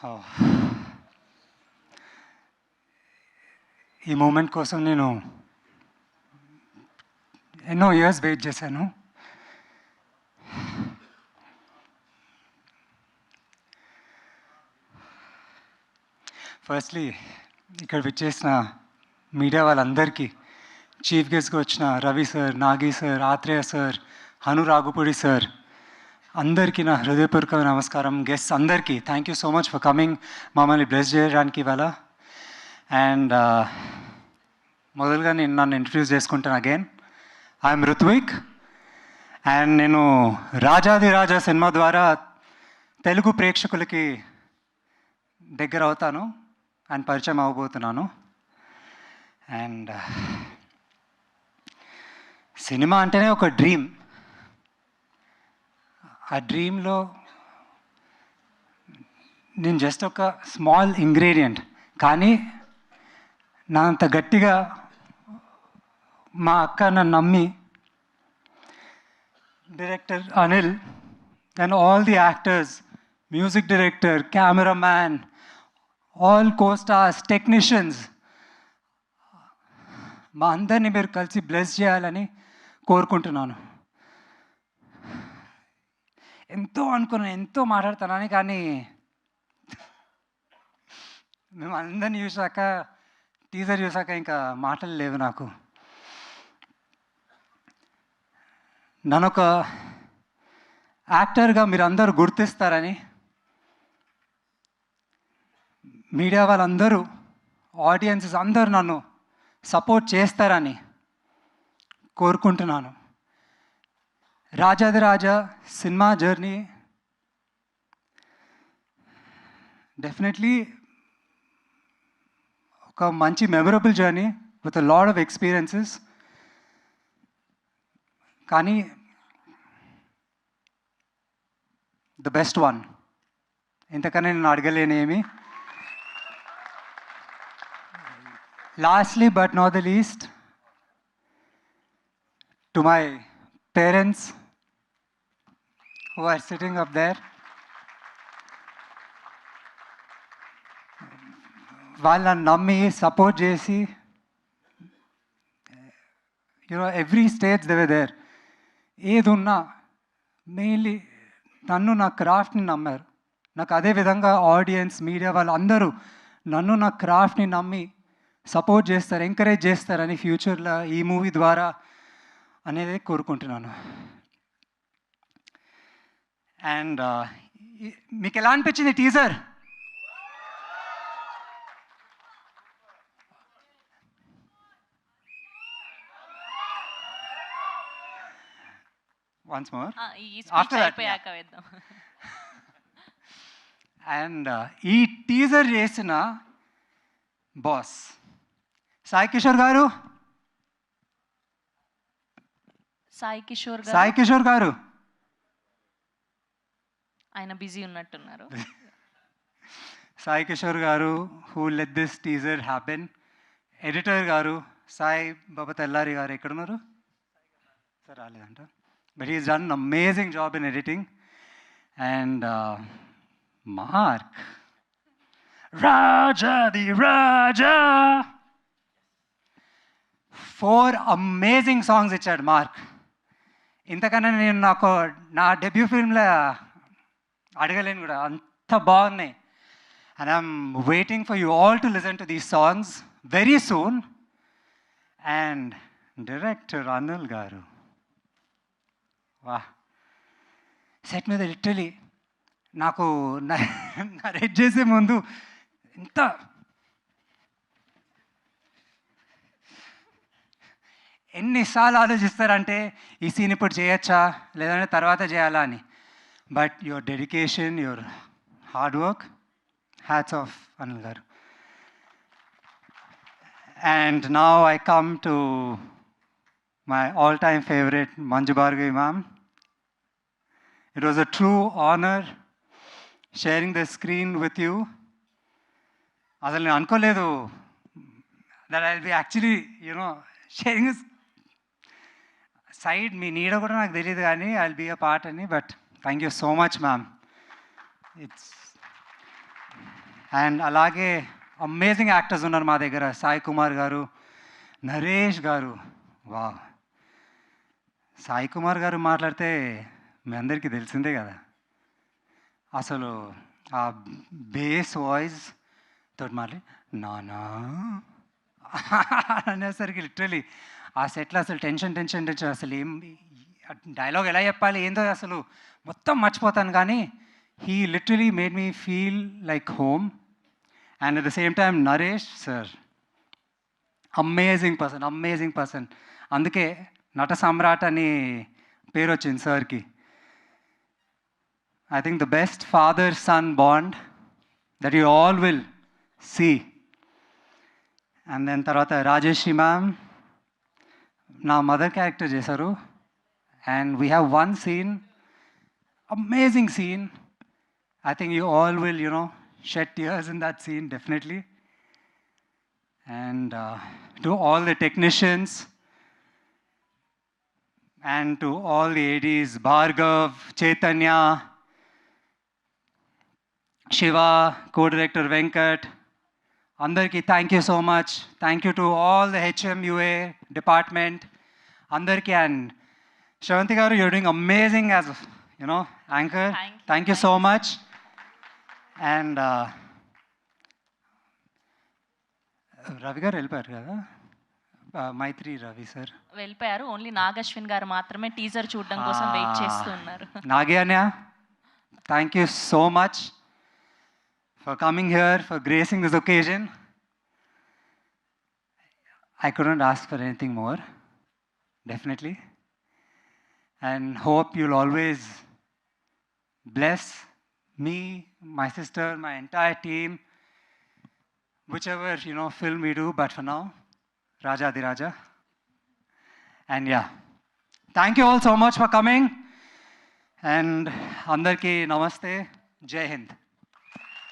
Oh. ఈ moment కోసం నేను ఎన్నో ఇయర్స్ వెయిట్ చేశాను. ఫస్ట్లీ ఇక్కడ విచ్చేసిన మీడియా వాళ్ళందరికీ, చీఫ్ గెస్ట్గా వచ్చిన Ravi sir, Nagi sir, Athreya sir, Hanu Raghavapudi sir, అందరికీ నా హృదయపూర్వక నమస్కారం. గెస్ట్స్ అందరికీ thank you so much for coming, మమ్మల్ని బ్లెస్ చేయడానికి ఇవాళ. అండ్ మొదలుగా నేను నన్ను ఇంట్రడ్యూస్ చేసుకుంటాను. అగైన్ ఐఎమ్ రుత్విక్, అండ్ నేను రాజాదిరాజా సినిమా ద్వారా తెలుగు ప్రేక్షకులకి దగ్గర అవుతాను అండ్ పరిచయం అవ్వబోతున్నాను. అండ్ సినిమా అంటేనే ఒక డ్రీమ్. ఆ డ్రీమ్లో నేను జస్ట్ ఒక స్మాల్ ఇంగ్రీడియంట్, కానీ నా అంత గట్టిగా మా అక్క నన్ను నమ్మి, director Anil and all the actors, music director, cameraman, all co-stars, technicians, మా అందరినీ మీరు కలిసి బ్లెస్ చేయాలని కోరుకుంటున్నాను. ఎంతో అనుకున్నాను, ఎంతో మాట్లాడతానని, కానీ మేము అందరినీ చూసాక, టీజర్ చూసాక ఇంకా మాటలు లేవు నాకు. నన్ను ఒక యాక్టర్గా మీరు అందరూ గుర్తిస్తారని, మీడియా వాళ్ళందరూ, ఆడియన్సెస్ అందరూ నన్ను సపోర్ట్ చేస్తారని కోరుకుంటున్నాను. రాజాదిరాజా సినిమా జర్నీ డెఫినెట్లీ ఒక మంచి memorable journey with a lot of experiences. కానీ ద బెస్ట్ వన్, ఇంతకన్నా నేను అడగలేనేమి. Lastly but not the least, to my parents who are sitting up there. వాళ్ళని నమ్మి సపోర్ట్ చేసి, every stage they were there. ఏది ఉన్నా మెయిన్లీ నన్ను, నా క్రాఫ్ట్ని నమ్మారు. నాకు అదే విధంగా ఆడియన్స్, మీడియా వాళ్ళు అందరూ నన్ను, నా క్రాఫ్ట్ని నమ్మి సపోర్ట్ చేస్తారు, ఎంకరేజ్ చేస్తారని ఫ్యూచర్లో ఈ మూవీ ద్వారా అనేది కోరుకుంటున్నాను. అండ్ మీకు ఎలా అనిపించింది teaser? Once more after that. And ఈ టీజర్ చేసిన బాస్ సాయి కిషోర్ గారు, సాయి కిషోర్ గారు ఆయన బిజీ ఉన్నట్టున్నారు. Sai Kishore garu, who let this teaser happen. Editor garu Sai Baba Thellari garu ఎక్కడున్నారు సార్? రాలేదంట. But he's done amazing job in editing. And Mark, రాజాది రాజా, 4 అమేజింగ్ సాంగ్స్ ఇచ్చాడు మార్క్. ఇంతకన్నా నేను నా డెబ్యూ ఫిల్మ్లో అడగలేను కూడా, అంత బాగున్నాయి. And I'm waiting for you all to listen to these songs very soon. And director Anil garu, వా, సెట్ మీద లిటరలీ నాకు నరేట్ చేసే ముందు ఎంత ఎన్నిసార్లు ఆలోచిస్తారంటే ఈ సీన్ ఇప్పుడు చేయొచ్చా లేదంటే తర్వాత చేయాలా అని. But your dedication, your hard work, hats off Anil garu. And now I come to my all time favourite Manju Bhargavi ma'am. It was a true honour sharing the screen with you. అసలు నేను అనుకోలేదు that I will be actually sharing side. మీ నీడ కూడా నాకు తెలియదు కానీ I will be a part అని. But thank you so much ma'am. It's and అలాగే అమేజింగ్ యాక్టర్స్ ఉన్నారు మా దగ్గర. సాయి కుమార్ గారు, నరేష్ గారు. వా, సాయి కుమార్ గారు మాట్లాడితే మీ అందరికీ తెలిసిందే కదా. అసలు ఆ బేస్ వాయిస్ తోటి మాట్లాడి నానా అనేసరికి లిటరలీ ఆ సెట్లో అసలు టెన్షన్ టెన్షన్ టెన్షన్, అసలు ఏం డైలాగ్ ఎలా చెప్పాలి ఏందో అసలు మొత్తం మర్చిపోతాను. కానీ he literally made me feel like home. And at the same time Naresh sir amazing person. అందుకే నట సమ్రాట్ అని పేరు వచ్చింది సార్కి. I think the best father-son bond that you all will see. And then tarvata Rajeshri ma'am na mother character chesaru, and we have one scene, amazing scene. I think you all will, shed tears in that scene definitely. And to all the technicians and to all the ADs, Bhargav, Chaitanya, Shiva, co-director Venkat, andarki thank you so much. Thank you to all the HMUA department, andarki. And Shravanti garu, you're doing amazing as anchor. Thank you so much. And Ravi garu వెళ్ళిపోయారు కదా, మైత్రి Ravi sir వెళ్ళిపోయారు. Only Nag Ashwin గారు మాత్రమే teaser చూడడం కోసం wait చేస్తూ ఉన్నారు. నాగి అన్నయ్య, thank you so much for coming here, for gracing this occasion. I couldn't ask for anything more, definitely. And hope you'll always bless me, my sister, my entire team, whichever, film we do. But for now, Rajadiraja. And yeah, thank you all so much for coming. And andarki namaste. Jai Hind.